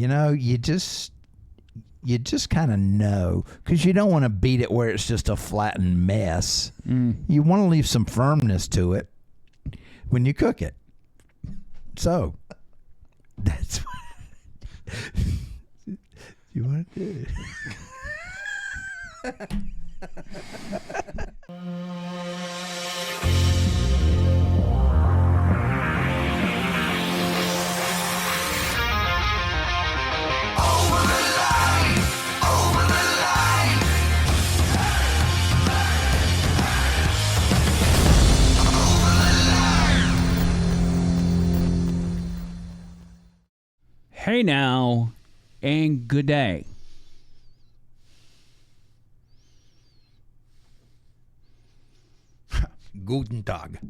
you just kind of know, because you don't want to beat it where it's just a flattened mess. You want to leave some firmness to it when you cook it. So that's what you want to do. Hey now, and good day. Guten Tag.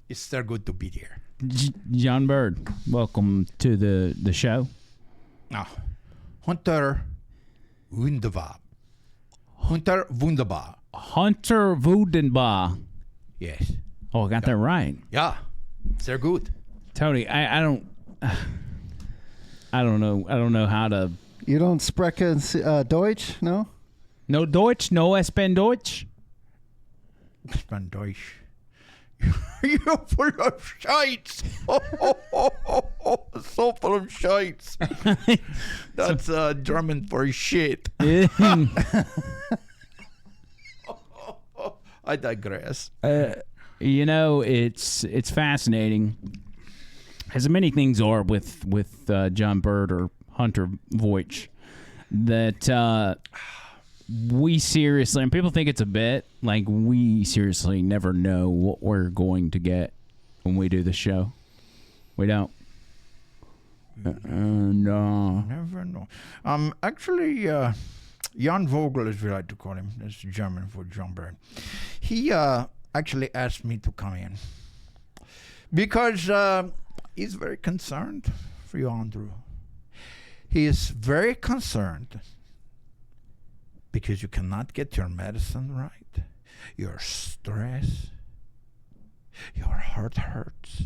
It's so good to be here. John Bird, welcome to the show. Hunter Wunderbar. Hunter Wunderbar. Hunter Wunderbar. Yes. Oh, I got that right. Yeah, sehr gut. Tony, I don't know how to. You don't sprechen Deutsch, no? No Deutsch, no Espan Deutsch. Espan Deutsch. You're full of shites. So full of shites. That's German for shit. I digress. It's fascinating, as many things are with John Bird or Hunter Voigt, that we seriously, and people think it's a bit, like we seriously never know what we're going to get when we do the show. We don't. No. Never know. Actually, Jan Vogel, as we like to call him, that's German for John Bird. He actually asked me to come in because he's very concerned for you, Andrew. He is very concerned because you cannot get your medicine right. Your stress, your heart hurts,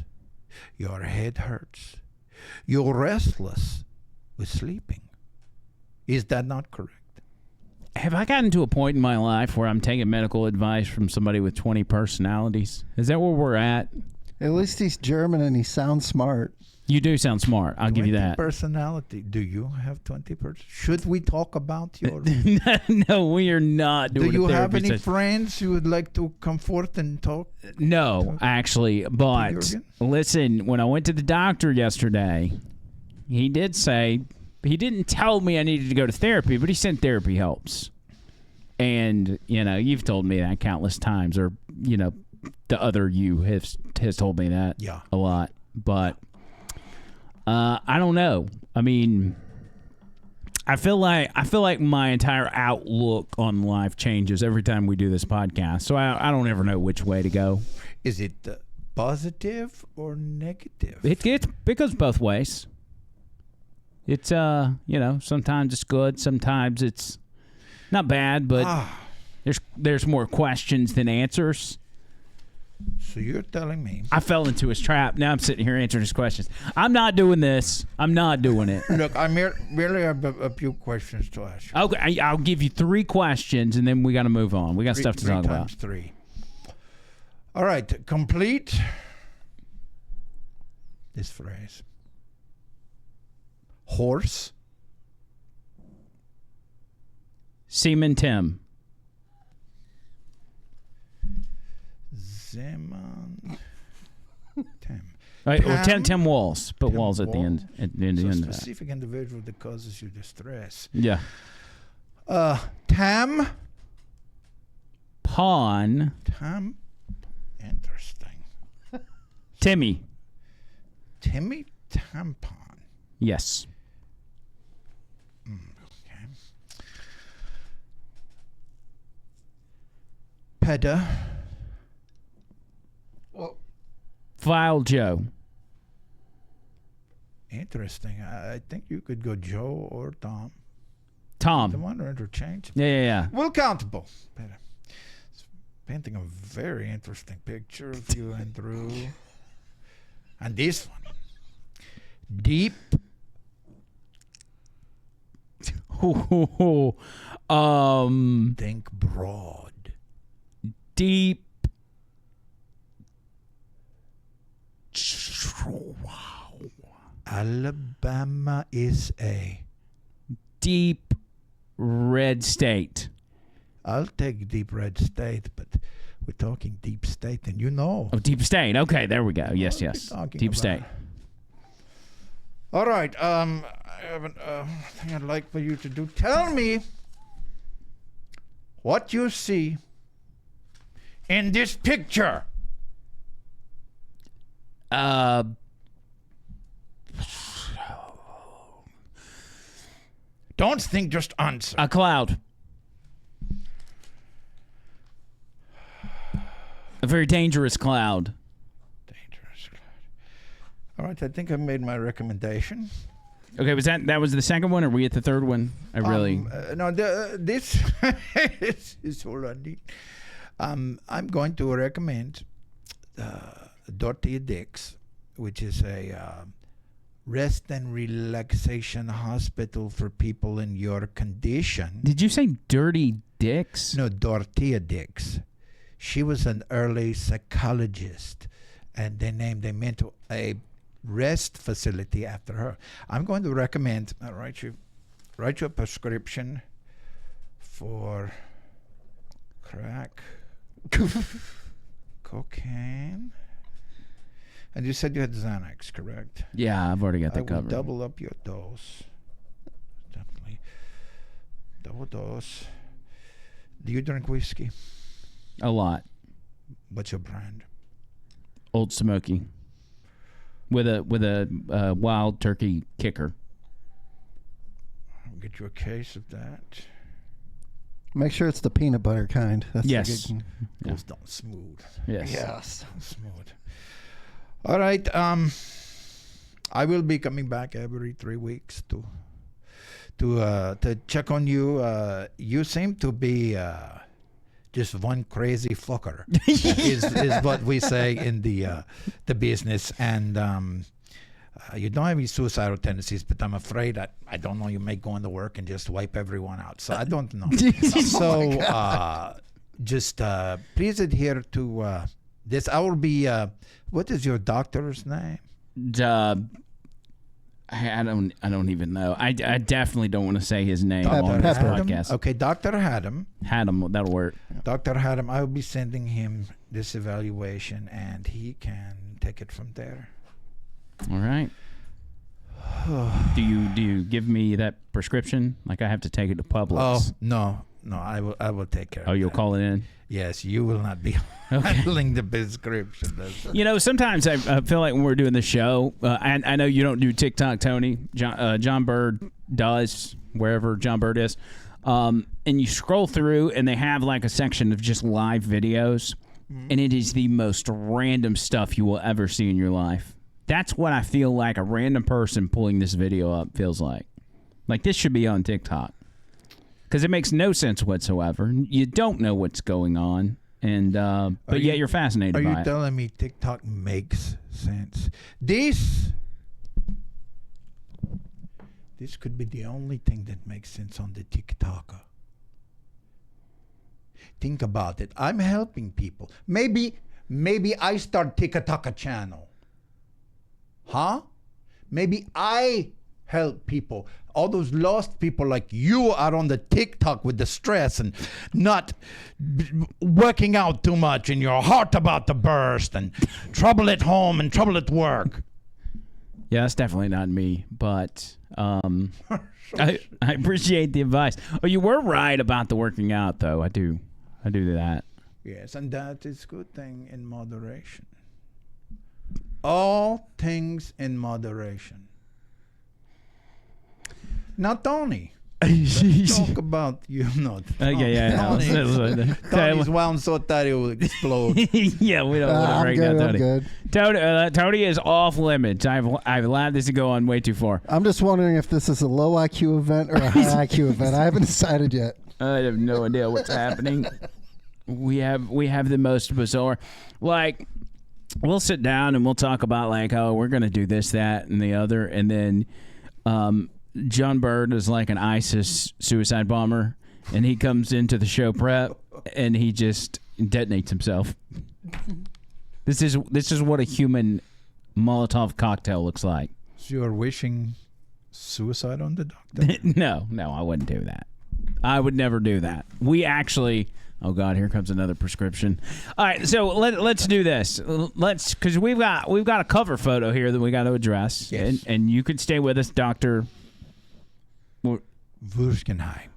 your head hurts, you're restless with sleeping. Is that not correct? Have I gotten to a point in my life where I'm taking medical advice from somebody with 20 personalities? Is that where we're at? At least he's German and he sounds smart. You do sound smart. I'll give you that. Personality. Do you have 20 Should we talk about your... No, we are not doing. Do you have any friends you would like to come forth and talk? No, actually. But listen, when I went to the doctor yesterday, he did say, he didn't tell me I needed to go to therapy, but he said therapy helps. And, you've told me that countless times, or, the other you has told me that a lot. But I don't know. I mean, I feel like my entire outlook on life changes every time we do this podcast. So I don't ever know which way to go. Is it positive or negative? It goes both ways. It's sometimes it's good, sometimes it's not bad, but there's more questions than answers. So you're telling me I fell into his trap. Now I'm sitting here answering his questions. I'm not doing this. I'm not doing it. Look, I merely have a few questions to ask you. Okay, I'll give you 3 questions, and then we got to move on. We got stuff to talk about. 3. All right, complete this phrase. Horse. Seaman Tim. Zeman. Tim. Right, or Tim Walls. Put Walls at the end. At the end of that. Specific individual that causes you distress. Yeah. Tam. Pawn. Tam. Interesting. Timmy. Timmy Tampon. Yes. Okay. Peda. Well, File Joe. Interesting. I think you could go Joe or Tom. Tom. The one are interchangeable. Yeah. Well, countable. Peda. It's painting a very interesting picture of you and Drew. And this one. Deep Think broad. Deep. Wow. Alabama is a. Deep red state. I'll take deep red state, but we're talking deep state, and you know. Oh, deep state. Okay, there we go. Yes, What are we yes. talking Deep about? state. All right. I have a thing I'd like for you to do. Tell me what you see in this picture. Don't think, just answer. A cloud. A very dangerous cloud. Dangerous. All right, I think I've made my recommendation. Okay, that was the second one, or were we at the third one? I really. No, this is all I need. I'm going to recommend Dorothy Dix, which is a rest and relaxation hospital for people in your condition. Did you say Dirty Dicks? No, Dorothea Dix. She was an early psychologist, and they meant a rest facility after her. I'm going to recommend, write you a prescription for crack, cocaine, and you said you had Xanax, correct? Yeah, I've already got I that will covered. double up your dose. Definitely. Double dose. Do you drink whiskey? A lot. What's your brand? Old Smoky. With a wild turkey kicker. I'll get you a case of that. Make sure it's the peanut butter kind. That's the Yes. good one. Yeah. Goes down smooth. Yes. Yes. Smooth. All right. I will be coming back every 3 weeks to check on you. You seem to be just one crazy fucker. is what we say in the business, and you don't have any suicidal tendencies, but I'm afraid I don't know, you may go into work and just wipe everyone out. So I don't know. So just please adhere to this. I will be. What is your doctor's name? I don't even know. I definitely don't want to say his name Pepper. on this Pepper. podcast. Okay, Dr. Haddam. Haddam, that'll work. Dr. Haddam, I will be sending him this evaluation, and he can take it from there. All right. Do you give me that prescription? Like I have to take it to Publix? Oh no, I will take care. Oh, of you'll that. call it in? Yes, you will not be handling the prescription. You know, sometimes I feel like when we're doing the show, I know you don't do TikTok, Tony. John Bird does, wherever John Bird is. And you scroll through, and they have like a section of just live videos, and it is the most random stuff you will ever see in your life. That's what I feel like a random person pulling this video up feels like. Like this should be on TikTok. Because it makes no sense whatsoever. You don't know what's going on, and but yet you're fascinated by it. Are you telling me TikTok makes sense? This could be the only thing that makes sense on the TikToker. Think about it. I'm helping people. Maybe I start TikTok channel. Huh? Maybe I help people. All those lost people like you are on the TikTok with the stress and not working out too much and your heart about to burst and trouble at home and trouble at work. Yeah, that's definitely not me, but I appreciate the advice. Oh, you were right about the working out, though. I do that. Yes, and that is a good thing in moderation. All things in moderation. Now, Tony, let's talk about Tony's wound so tight it will explode. Yeah, we don't want to I'm break good, down I'm Tony. good. Tony is off limits. I've allowed this to go on way too far. I'm just wondering if this is a low IQ event or a high IQ event. I haven't decided yet. I have no idea what's happening. We have the most bizarre, like, we'll sit down and we'll talk about like, oh, we're gonna do this, that, and the other, and then John Bird is like an ISIS suicide bomber, and he comes into the show prep and he just detonates himself. This is what a human Molotov cocktail looks like. So you're wishing suicide on the doctor? No, I wouldn't do that. I would never do that. We actually. Oh God, here comes another prescription. All right, so let's do this. Because we've got a cover photo here that we got to address. Yes. And you could stay with us, Dr. Vushkenheim.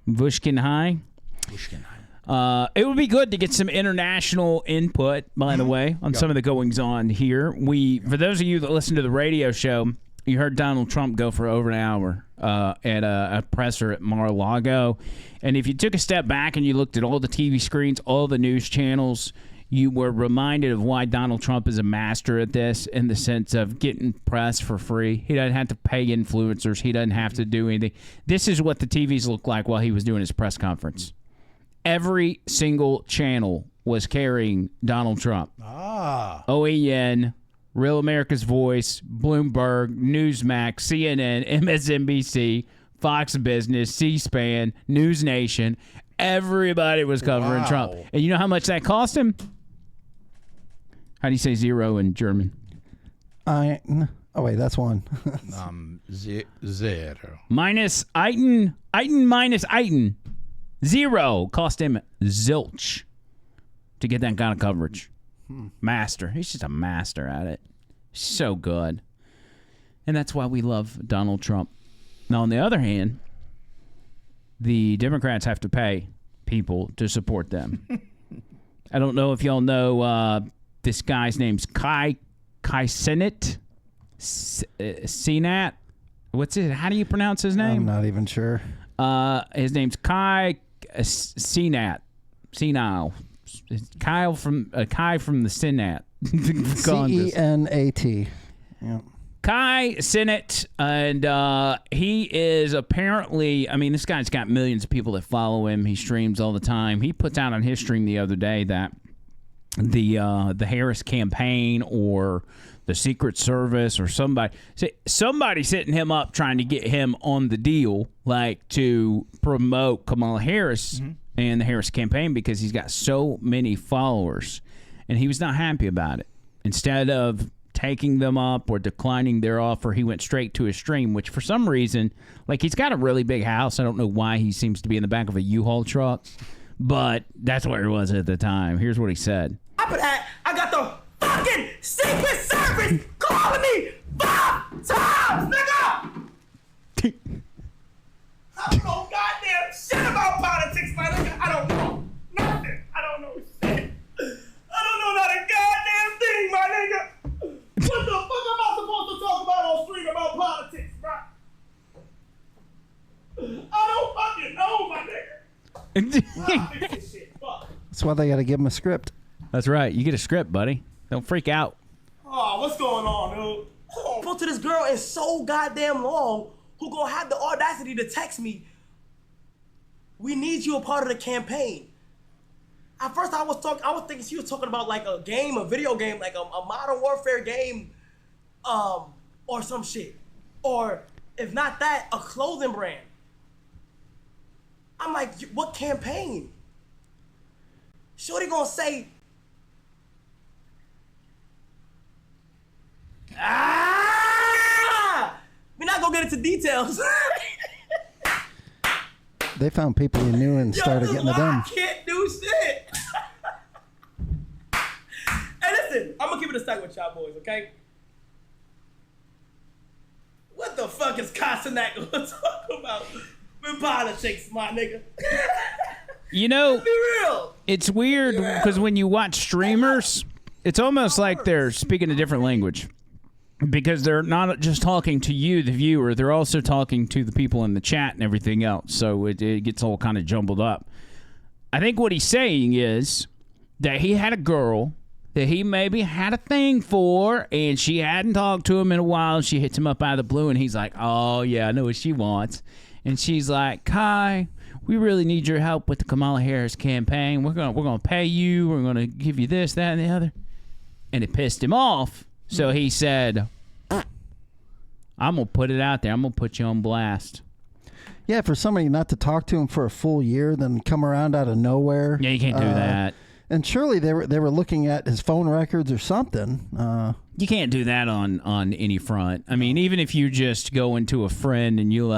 It would be good to get some international input, by the way, on some of the goings on here. For those of you that listen to the radio show, you heard Donald Trump go for over an hour at a presser at Mar-a-Lago. And if you took a step back and you looked at all the TV screens, all the news channels, you were reminded of why Donald Trump is a master at this in the sense of getting press for free. He doesn't have to pay influencers. He doesn't have to do anything. This is what the TVs looked like while he was doing his press conference. Every single channel was carrying Donald Trump. OAN, Real America's Voice, Bloomberg, Newsmax, CNN, MSNBC, Fox Business, C-SPAN, News Nation. Everybody was covering Trump. And you know how much that cost him? How do you say zero in German? Oh, wait, that's one. Zero. Minus Eiten minus Eiten. Zero. Cost him zilch to get that kind of coverage. Master. He's just a master at it. So good. And that's why we love Donald Trump. Now, on the other hand, the Democrats have to pay people to support them. I don't know if y'all know this guy's name's Cenat. Cenat. What's it? How do you pronounce his name? I'm not even sure. His name's Cenat. Senile. Kai from the Cenat. Cenat. Yeah. Kai Cenat, and he is apparently, I mean, this guy's got millions of people that follow him. He streams all the time. He puts out on his stream the other day that the Harris campaign or the Secret Service or somebody setting him up trying to get him on the deal, like to promote Kamala Harris and the Harris campaign because he's got so many followers, and he was not happy about it. Instead of taking them up or declining their offer, he went straight to his stream, which for some reason, like, he's got a really big house. I don't know why he seems to be in the back of a U-Haul truck, but that's where he was at the time. Here's what he said. I got the fucking Secret Service calling me 5 times, nigga! I don't know goddamn shit about politics, my nigga. I don't know nothing. I don't know shit. I don't know not a goddamn thing, my nigga. What the fuck am I supposed to talk about on stream about politics, bro? I don't fucking know, my nigga. Fix this shit. Fuck. That's why they got to give him a script. That's right. You get a script, buddy. Don't freak out. Oh, what's going on, dude? I spoke to this girl in so goddamn long who gonna have the audacity to text me, "We need you a part of the campaign." At first, I was thinking she was talking about like a game, a video game, like a Modern Warfare game, or some shit, or if not that, a clothing brand. I'm like, what campaign? Shorty gonna say, we're not gonna get into details. They found people you knew and started getting it done. I can't do shit. Hey, listen, I'm gonna keep it a stack with y'all boys, okay? What the fuck is Cenat gonna talk about with politics, my nigga? You know, Be real. it's weird because when you watch streamers, it's almost like they're speaking a different language. Because they're not just talking to you, the viewer, they're also talking to the people in the chat and everything else. So it gets all kind of jumbled up. I think what he's saying is that he had a girl that he maybe had a thing for, and she hadn't talked to him in a while. She hits him up out of the blue, and he's like, oh, yeah, I know what she wants. And she's like, Kai, we really need your help with the Kamala Harris campaign. We're gonna pay you. We're going to give you this, that, and the other. And it pissed him off. So he said, I'm going to put it out there. I'm going to put you on blast. Yeah, for somebody not to talk to him for a full year, then come around out of nowhere. Yeah, you can't do that. And surely they were looking at his phone records or something. You can't do that on any front. I mean, even if you just go into a friend and you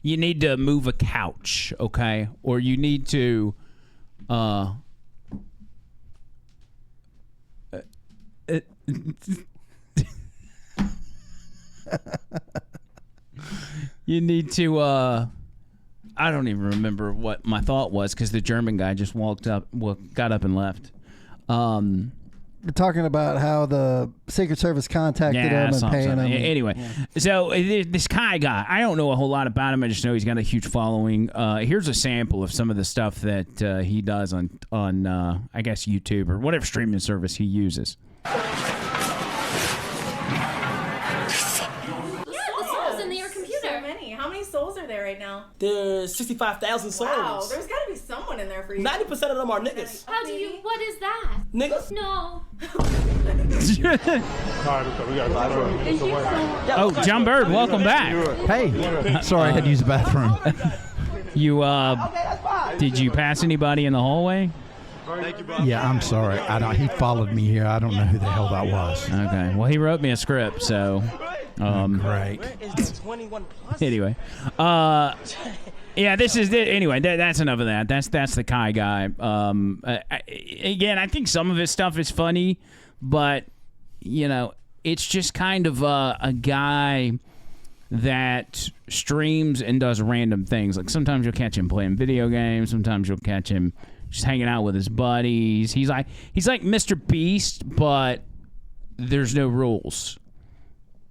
you need to move a couch, okay? Or you need to you need to I don't even remember what my thought was because the German guy just got up and left. We're talking about how the Secret Service contacted him and paying him. Anyway, so this Kai guy, I don't know a whole lot about him. I just know he's got a huge following. Here's a sample of some of the stuff that he does on I guess YouTube or whatever streaming service he uses. Right now. There's 65,000 souls. Wow, there's gotta be someone in there for you. 90% of them are niggas. What is that? Niggas? No. Oh, John Bird, welcome back. Hey, sorry, I had to use the bathroom. You, did you pass anybody in the hallway? Yeah, I'm sorry. He followed me here. I don't know who the hell that was. Okay, well, he wrote me a script, so... Great. Anyway, yeah, this is it. Anyway, that's enough of that. That's the Kai guy. Again, I think some of his stuff is funny, but it's just kind of a guy that streams and does random things. Like sometimes you'll catch him playing video games. Sometimes you'll catch him just hanging out with his buddies. He's like Mr. Beast, but there's no rules.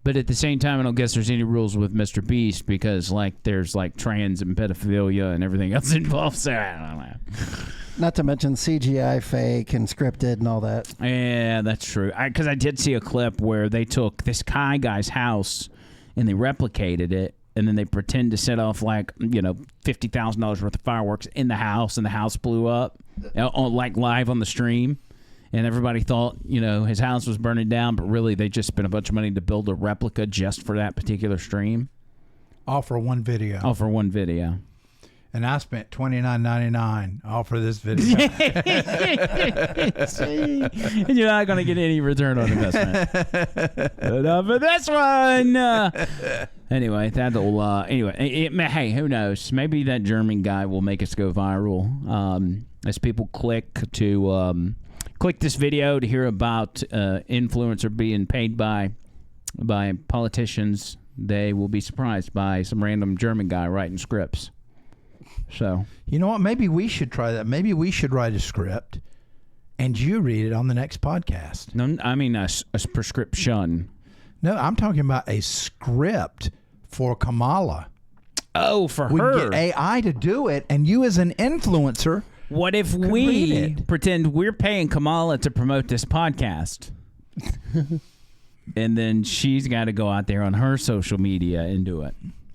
But at the same time, I don't guess there's any rules with Mr. Beast because, there's, trans and pedophilia and everything else involved. So, I don't know. Not to mention CGI fake and scripted and all that. Yeah, that's true. Because I did see a clip where they took this Kai guy's house and they replicated it, and then they pretend to set off, $50,000 worth of fireworks in the house, and the house blew up, live on the stream. And everybody thought, his house was burning down, but really they just spent a bunch of money to build a replica just for that particular stream. All for one video. And I spent $29.99 all for this video. And you're not going to get any return on investment. But for this one. Anyway, hey, who knows? Maybe that German guy will make us go viral. As people click this video to hear about influencer being paid by politicians, they will be surprised by some random German guy writing scripts. So, you know what? Maybe we should try that. Maybe we should write a script and you read it on the next podcast. No, I mean a prescription. No, I'm talking about a script for Kamala. Oh, for her. We get AI to do it, and you as an influencer. What if we pretend we're paying Kamala to promote this podcast? And then she's got to go out there on her social media and do it.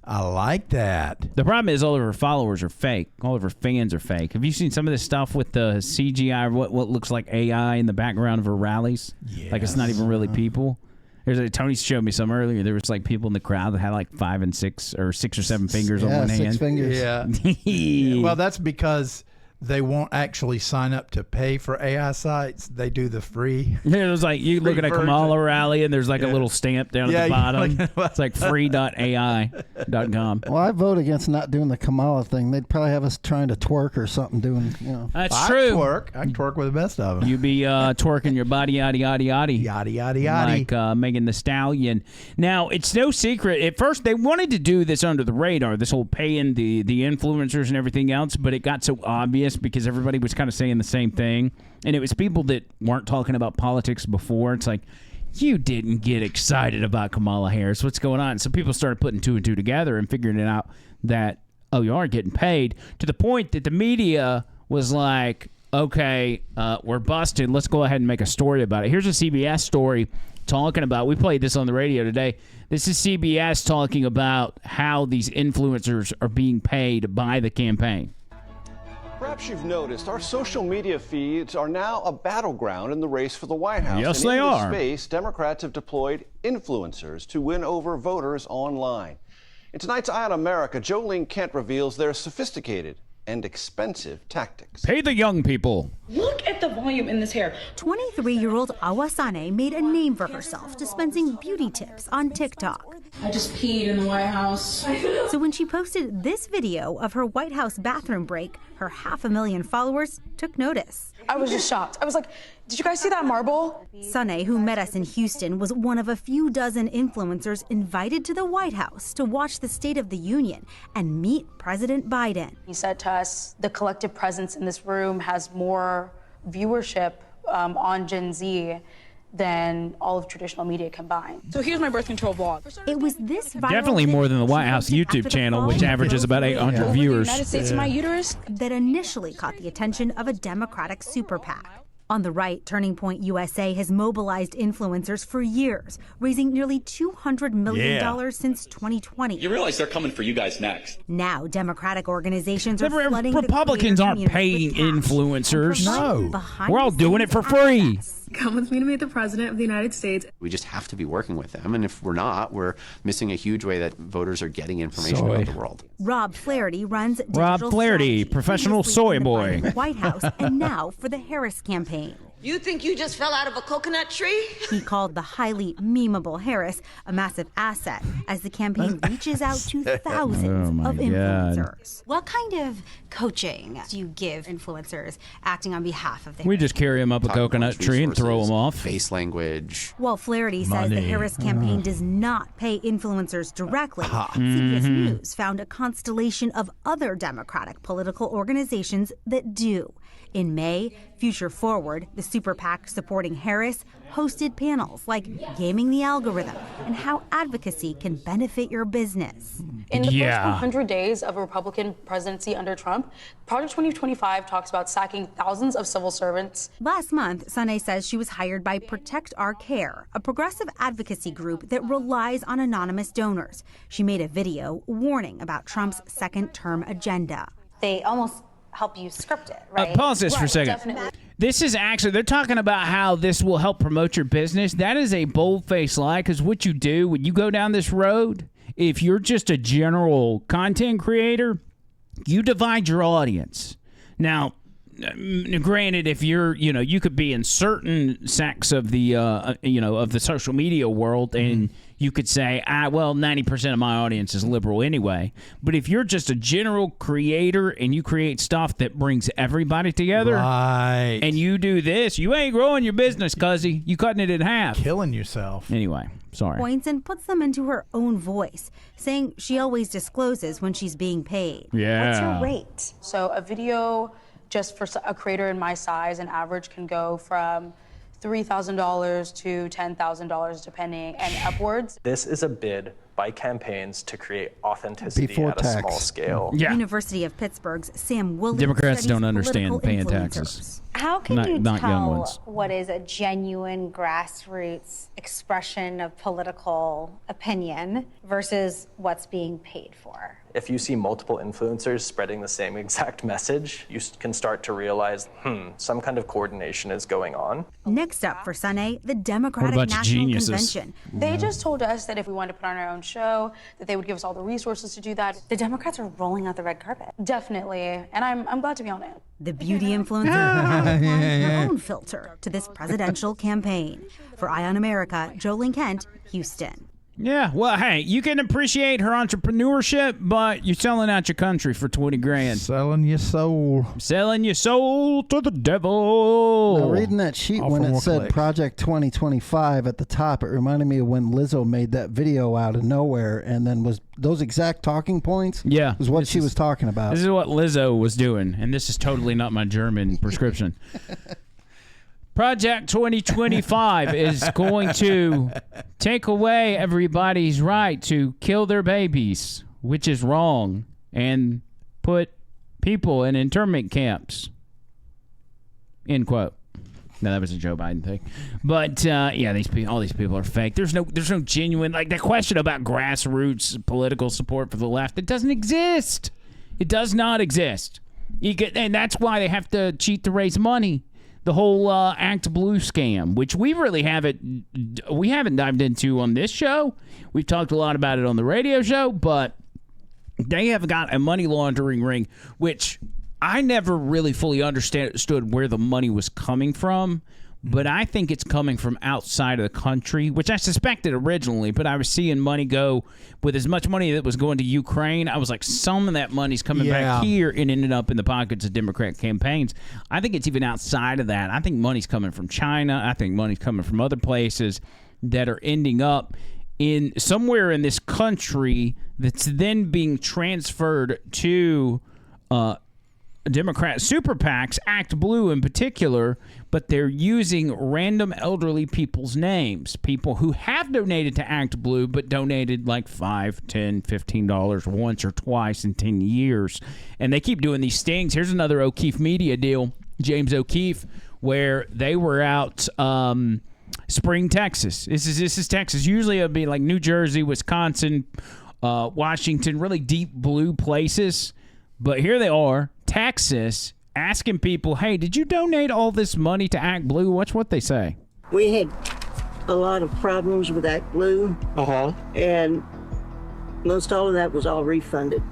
I like that. The problem is all of her followers are fake. All of her fans are fake. Have you seen some of this stuff with the CGI, what looks like AI in the background of her rallies? Yes. Like it's not even really people. Tony showed me some earlier. There was people in the crowd that had 5 and 6 or 6 or 7 fingers on one hand. 6 fingers. Yeah. Well, that's because they won't actually sign up to pay for AI sites. They do the free. Yeah, it was you look at a Kamala rally and there's a little stamp down at the bottom. It's free.ai.com. Well, I vote against not doing the Kamala thing. They'd probably have us trying to twerk or something doing, That's true. I can twerk with the best of them. You be twerking your body, yaddy, yaddy, yaddy. Yaddy, yaddy, yaddy. Like Megan Thee Stallion. Now, it's no secret. At first, they wanted to do this under the radar, this whole paying the influencers and everything else, but it got so obvious because everybody was kind of saying the same thing. And it was people that weren't talking about politics before. It's you didn't get excited about Kamala Harris. What's going on? So people started putting 2 and 2 together and figuring it out that, you are getting paid, to the point that the media was okay, we're busted. Let's go ahead and make a story about it. Here's a CBS story talking about, we played this on the radio today. This is CBS talking about how these influencers are being paid by the campaign. Perhaps you've noticed our social media feeds are now a battleground in the race for the White House. Yes, and they in are. this space, Democrats have deployed influencers to win over voters online. In tonight's Eye on America, Jolene Kent reveals their sophisticated and expensive tactics. Pay the young people. Look at the volume in this hair. 23-year-old Awasane made a name for herself dispensing beauty tips on TikTok. I just peed in the White House. So when she posted this video of her White House bathroom break, her 500,000 followers took notice. I was just shocked. I was like, did you guys see that marble? Sane, who met us in Houston, was one of a few dozen influencers invited to the White House to watch the State of the Union and meet President Biden. He said to us, the collective presence in this room has more viewership on Gen Z than all of traditional media combined. So here's my birth control vlog. It was this viral Definitely more than the White House YouTube channel, which averages about 800 viewers. United States in my uterus. that initially caught the attention of a Democratic super PAC. On the right, Turning Point USA has mobilized influencers for years, raising nearly $200 million since 2020. You realize they're coming for you guys next. Now, Democratic organizations are The flooding Republicans the aren't paying influencers. influencers. No. We're all doing it for free. Come with me to meet the President of the United States. We just have to be working with them. And if we're not, we're missing a huge way that voters are getting information about the world. Rob Flaherty runs Rob digital Flaherty, strategy, professional previously soy in the boy. Biden White House and now for the Harris campaign. You think you just fell out of a coconut tree? He called the highly memeable Harris a massive asset as the campaign reaches out to thousands of influencers. What kind of coaching do you give influencers acting on behalf of the We just carry them up a coconut tree and throw them off. Face language. While Flaherty says the Harris campaign does not pay influencers directly, CBS News found a constellation of other Democratic political organizations that do. In May, Future Forward, the super PAC supporting Harris, hosted panels like Gaming the Algorithm and how advocacy can benefit your business. In the first 100 days of a Republican presidency under Trump, Project 2025 talks about sacking thousands of civil servants. Last month, Sane says she was hired by Protect Our Care, a progressive advocacy group that relies on anonymous donors. She made a video warning about Trump's second-term agenda. They almost help you script it, right? Pause this for a second. Definitely. This is actually, they're talking about how this will help promote your business. That is a bold-faced lie, because what you do when you go down this road, if you're just a general content creator, you divide your audience. Now, granted, if you're, you could be in certain sects of the, of the social media world, and you could say, well, 90% of my audience is liberal anyway. But if you're just a general creator and you create stuff that brings everybody together, and you do this, you ain't growing your business, cuzzy. You cutting it in half. Killing yourself. Anyway, sorry. Points and puts them into her own voice, saying she always discloses when she's being paid. Yeah. What's your rate? So a video just for a creator in my size, an average can go from $3,000 to $10,000 depending and upwards. This is a bid by campaigns to create authenticity Before at a tax. small scale. Yeah. University of Pittsburgh's Sam Willard Democrats studies don't understand political paying influencers. taxes. How can Not- you not young tell ones. what is a genuine grassroots expression of political opinion versus what's being paid for? If you see multiple influencers spreading the same exact message, you can start to realize, some kind of coordination is going on. Next up for Sane, the Democratic bunch of National geniuses. Convention. They just told us that if we wanted to put on our own show, that they would give us all the resources to do that. The Democrats are rolling out the red carpet. Definitely, and I'm glad to be on it. The beauty influencer applying her own filter to this presidential campaign. For Eye on America, Jolene Kent, Houston. Yeah, well, hey, you can appreciate her entrepreneurship, but you're selling out your country for 20 grand. Selling your soul. Selling your soul to the devil. Now, reading that sheet All when for it more said clicks. Project 2025 at the top, it reminded me of when Lizzo made that video out of nowhere, and then was those exact talking points. Yeah, was what she was talking about. This is what Lizzo was doing, and this is totally not my German prescription. Project 2025 is going to take away everybody's right to kill their babies, which is wrong, and put people in internment camps. End quote. No, that was a Joe Biden thing. But yeah, all these people are fake. There's no genuine, like, the question about grassroots political support for the left. It doesn't exist. It does not exist. And that's why they have to cheat to raise money. The whole Act Blue scam, which we haven't dived into on this show. We've talked a lot about it on the radio show, but they have got a money laundering ring, which I never really fully understood where the money was coming from. But I think it's coming from outside of the country, which I suspected originally. But I was seeing money go with as much money that was going to Ukraine. I was like, some of that money's coming back here and ended up in the pockets of Democrat campaigns. I think it's even outside of that. I think money's coming from China. I think money's coming from other places that are ending up in somewhere in this country that's then being transferred to Democrat super PACs, Act Blue in particular, but they're using random elderly people's names, people who have donated to Act Blue, but donated like $5, $10, $15 once or twice in 10 years. And they keep doing these stings. Here's another O'Keefe Media deal, James O'Keefe, where they were out Spring, Texas. This is Texas. Usually it would be like New Jersey, Wisconsin, Washington, really deep blue places. But here they are, Texas, asking people, hey, did you donate all this money to Act Blue? Watch what they say. We had a lot of problems with Act Blue. And most all of that was all refunded.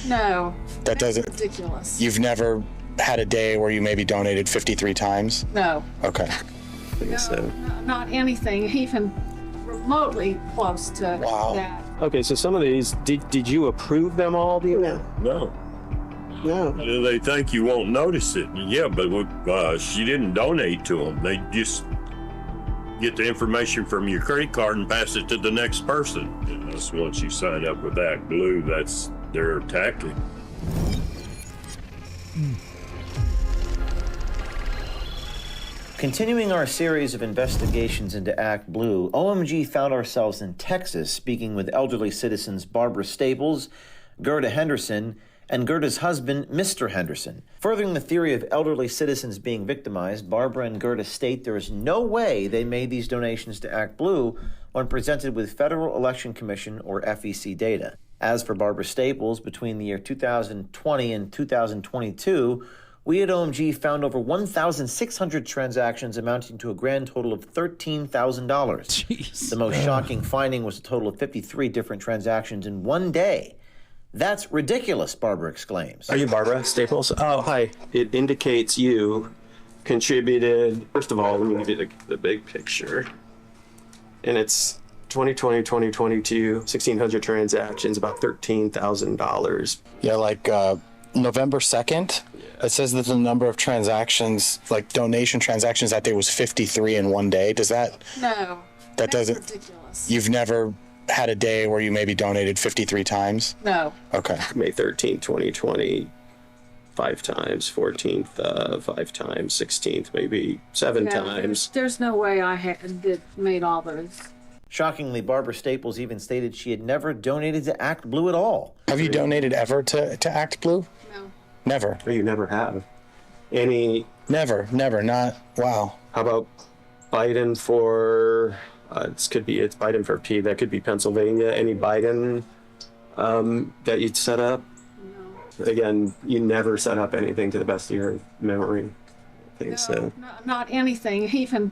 No. That doesn't. Ridiculous. You've never had a day where you maybe donated 53 times? No. Okay. No, not anything even remotely close to that. Okay, so some of these, did you approve them all? No. No. They think you won't notice it. Yeah, but she didn't donate to them. They just get the information from your credit card and pass it to the next person. And that's once you sign up with Act Blue, that's their tactic. Continuing our series of investigations into Act Blue, OMG found ourselves in Texas speaking with elderly citizens Barbara Staples, Gerda Henderson, and Gerda's husband, Mr. Henderson. Furthering the theory of elderly citizens being victimized, Barbara and Gerda state there is no way they made these donations to Act Blue when presented with Federal Election Commission or FEC data. As for Barbara Staples, between the year 2020 and 2022, we at OMG found over 1,600 transactions amounting to a grand total of $13,000. The most shocking finding was a total of 53 different transactions in one day. That's ridiculous, Barbara exclaims. Are you Barbara Staples? Oh, hi. It indicates you contributed, first of all, let me give you the big picture. And it's 2020, 2022, 1,600 transactions, about $13,000. Yeah, like November 2nd, it says that the number of transactions, like donation transactions that day was 53 in one day. Does that? No. That doesn't. Ridiculous. You've never had a day where you maybe donated 53 times? No. Okay. May 13th, 2020, 5 times, 14th, 5 times, 16th, maybe 7 times. There's no way I made all those. Shockingly, Barbara Staples even stated she had never donated to Act Blue at all. Have you donated ever to Act Blue? No. Never. Oh, you never have. Any? Never, not. Wow. How about Biden for, it's Biden for P, that could be Pennsylvania. Any Biden that you'd set up? No. Again, you never set up anything to the best of your memory. I think so. Not anything even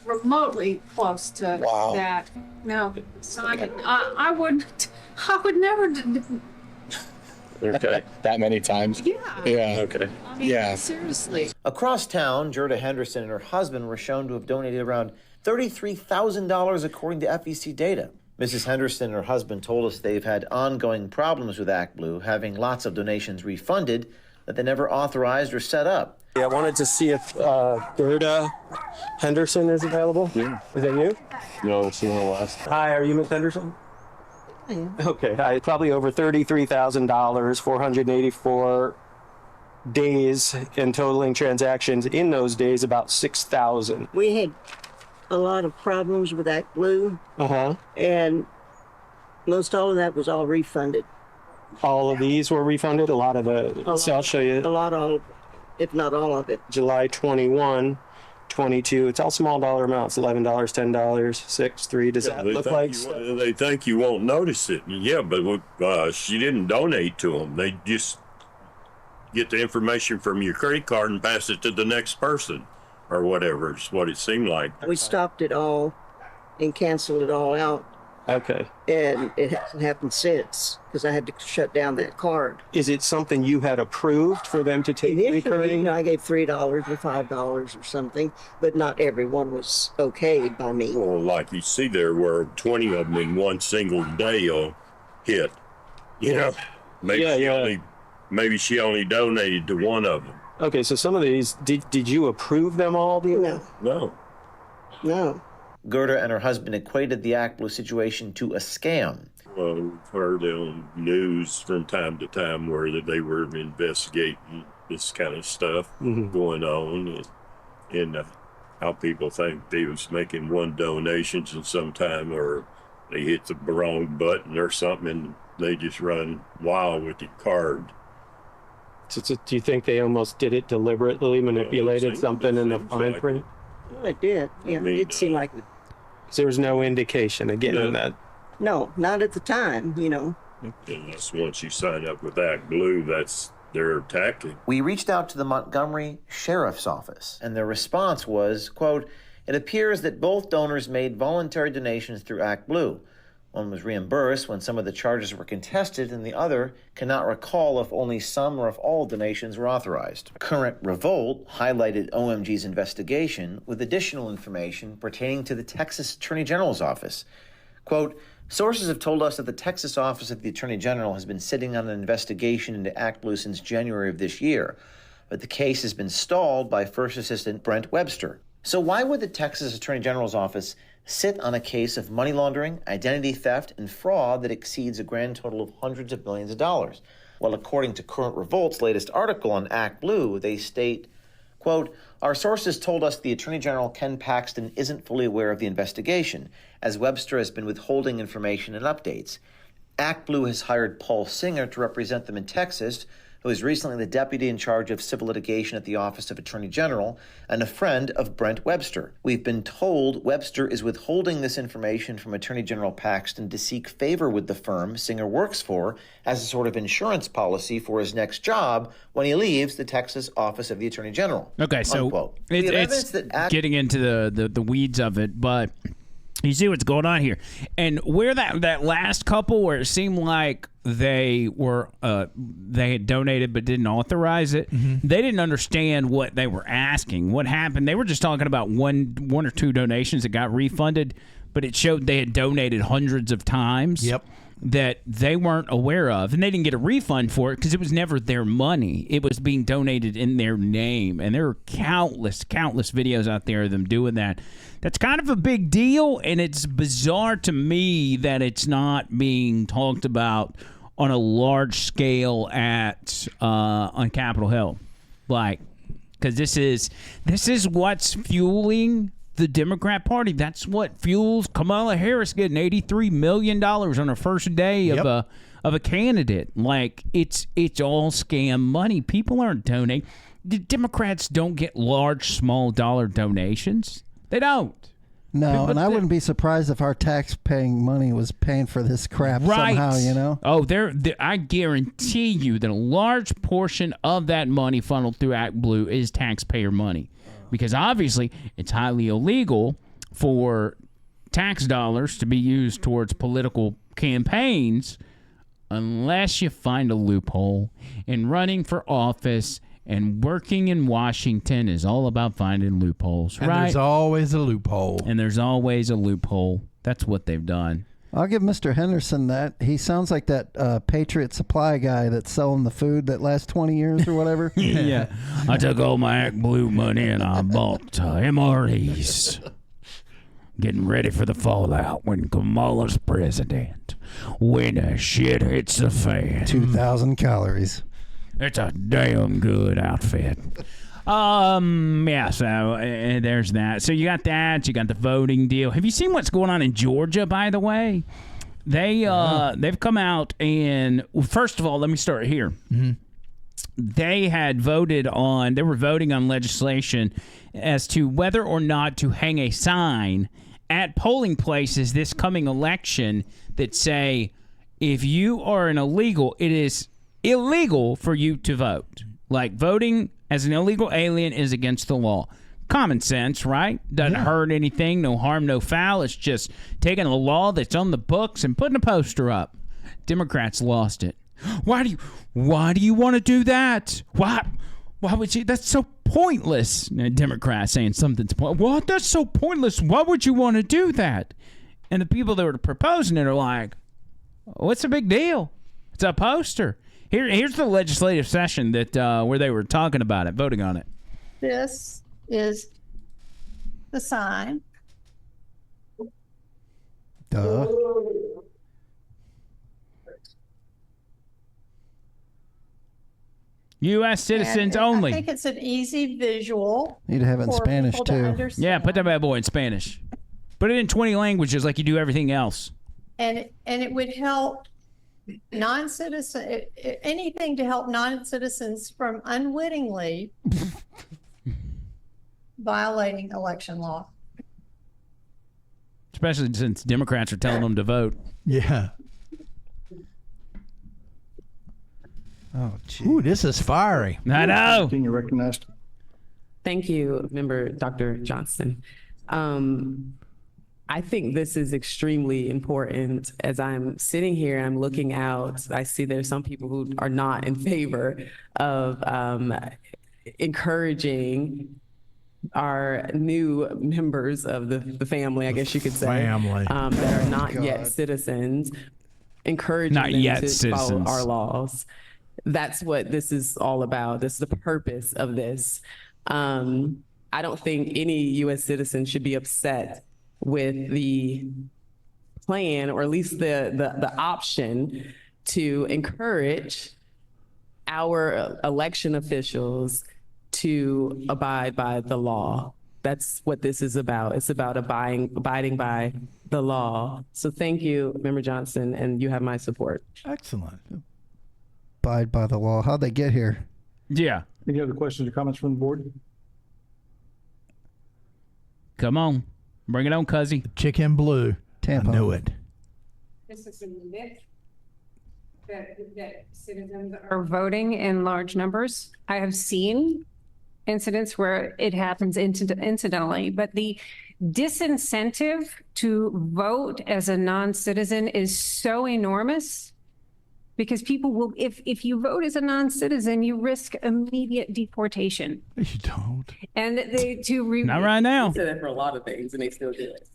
remotely close to that. No. I would never. Okay. That many times? Yeah. Okay. I mean, seriously. Across town, Gerda Henderson and her husband were shown to have donated around $33,000 according to FEC data. Mrs. Henderson and her husband told us they've had ongoing problems with Act Blue, having lots of donations refunded that they never authorized or set up. Yeah, I wanted to see if Gerda Henderson is available. Yeah. Is that you? No, it's not last. Hi, are you Miss Henderson? Okay, probably over $33,000, 484 days in totaling transactions. In those days, about 6,000. We had a lot of problems with Act Blue. And most all of that was all refunded. All of these were refunded? A lot of it. So I'll show you. A lot of, if not all of it. July 21, 22. It's all small dollar amounts. $11, $10, $6, $3. Does that look like? They think you won't notice it. Yeah, but she didn't donate to them. They just get the information from your credit card and pass it to the next person or whatever. It's what it seemed like. We stopped it all and canceled it all out. Okay. And it hasn't happened since because I had to shut down that card. Is it something you had approved for them to take recurring? I gave $3 or $5 or something, but not everyone was okayed by me. Well, like you see there were 20 of them in one single day will hit. You know, maybe she only donated to one of them. Okay, so some of these, did you approve them all? No. No. Gerda and her husband equated the ActBlue situation to a scam. Well, we've heard on news from time to time where they were investigating this kind of stuff going on, and how people think they was making one donations and sometime or they hit the wrong button or something and they just run wild with the card. So do you think they almost did it deliberately, manipulated something in the fine print? Well, it did. Yeah, it seemed like it. There was no indication again in that. No, not at the time, Unless once you sign up with ActBlue, that's their tactic. We reached out to the Montgomery Sheriff's Office, and their response was, quote, "It appears that both donors made voluntary donations through ActBlue. One was reimbursed when some of the charges were contested, and the other cannot recall if only some or if all donations were authorized." Current Revolt highlighted OMG's investigation with additional information pertaining to the Texas Attorney General's office. Quote, "Sources have told us that the Texas office of the Attorney General has been sitting on an investigation into ActBlue since January of this year, but the case has been stalled by First Assistant Brent Webster." So why would the Texas Attorney General's office sit on a case of money laundering, identity theft, and fraud that exceeds a grand total of hundreds of millions of dollars? Well, according to Current Revolt's latest article on ActBlue, they state, quote, "Our sources told us the Attorney General Ken Paxton isn't fully aware of the investigation, as Webster has been withholding information and updates. ActBlue has hired Paul Singer to represent them in Texas, who is recently the deputy in charge of civil litigation at the Office of Attorney General and a friend of Brent Webster. We've been told Webster is withholding this information from Attorney General Paxton to seek favor with the firm Singer works for as a sort of insurance policy for his next job when he leaves the Texas Office of the Attorney General." Okay, so unquote. it's getting into the weeds of it, but you see what's going on here. And where that last couple where it seemed like they had donated but didn't authorize it, they didn't understand what they were asking. What happened? They were just talking about one or two donations that got refunded, but it showed they had donated hundreds of times. Yep. That they weren't aware of, and they didn't get a refund for it because it was never their money. It was being donated in their name, and there are countless videos out there of them doing that. That's kind of a big deal, and it's bizarre to me that it's not being talked about on a large scale on Capitol Hill, because this is what's fueling the Democrat Party. That's what fuels Kamala Harris getting $83 million on her first day of a candidate. It's all scam money. People aren't donating. The Democrats don't get large, small dollar donations. They don't. No, and I wouldn't be surprised if our tax-paying money was paying for this crap somehow, Oh, I guarantee you that a large portion of that money funneled through ActBlue is taxpayer money. Because obviously it's highly illegal for tax dollars to be used towards political campaigns unless you find a loophole. And running for office and working in Washington is all about finding loopholes, right? And there's always a loophole. And there's always a loophole. That's what they've done. I'll give Mr. Henderson that. He sounds like that Patriot Supply guy that's selling the food that lasts 20 years or whatever. Yeah. I took all my ActBlue money and I bought MREs. Getting ready for the fallout when Kamala's president. When the shit hits the fan. 2,000 calories. It's a damn good outfit. Yeah, so there's that. So you got that. You got the voting deal. Have you seen what's going on in Georgia, by the way? They've come out and, well, first of all, let me start here. Mm-hmm. They were voting on legislation as to whether or not to hang a sign at polling places this coming election that say, if you are an illegal, it is illegal for you to vote. Like, voting as an illegal alien is against the law. Common sense, right? Doesn't hurt anything, no harm, no foul. It's just taking a law that's on the books and putting a poster up. Democrats lost it. Why do you want to do that? Why would you? That's so pointless. Democrats saying something's pointless. What? That's so pointless. Why would you want to do that? And the people that were proposing it are like, what's the big deal? It's a poster. Here's the legislative session that where they were talking about it, voting on it. This is the sign. Duh. U.S. citizens And only. I think it's an easy visual. Need to have it in for Spanish, people to too. understand. Yeah, put that bad boy in Spanish. Put it in 20 languages like you do everything else. And it would help non-citizen, anything to help non-citizens from unwittingly violating election law. Especially since Democrats are telling them to vote. Yeah. Oh, gee. Ooh, this is fiery. I know. You're recognized. Thank you, Member Dr. Johnston. I think this is extremely important. As I'm sitting here and I'm looking out, I see there's some people who are not in favor of encouraging our new members of the family, I guess you could say, Family. that are not yet citizens, encouraging Not them yet to follow citizens. our laws. That's what this is all about. This is the purpose of this. I don't think any U.S. citizen should be upset with the plan, or at least the option to encourage our election officials to abide by the law. That's what this is about. It's about abiding by the law. So thank you, Member Johnson, and you have my support. Excellent. Abide by the law. How'd they get here? Yeah. Any other questions or comments from the board? Come on. Bring it on, cuzzy. Chicken blue. Tampa. I knew it. This is a myth that citizens are voting in large numbers. I have seen incidents where it happens incidentally, but the disincentive to vote as a non-citizen is so enormous because people will, if you vote as a non-citizen, you risk immediate deportation. You don't. And Not right now. They say that for a lot of things, and they still do it.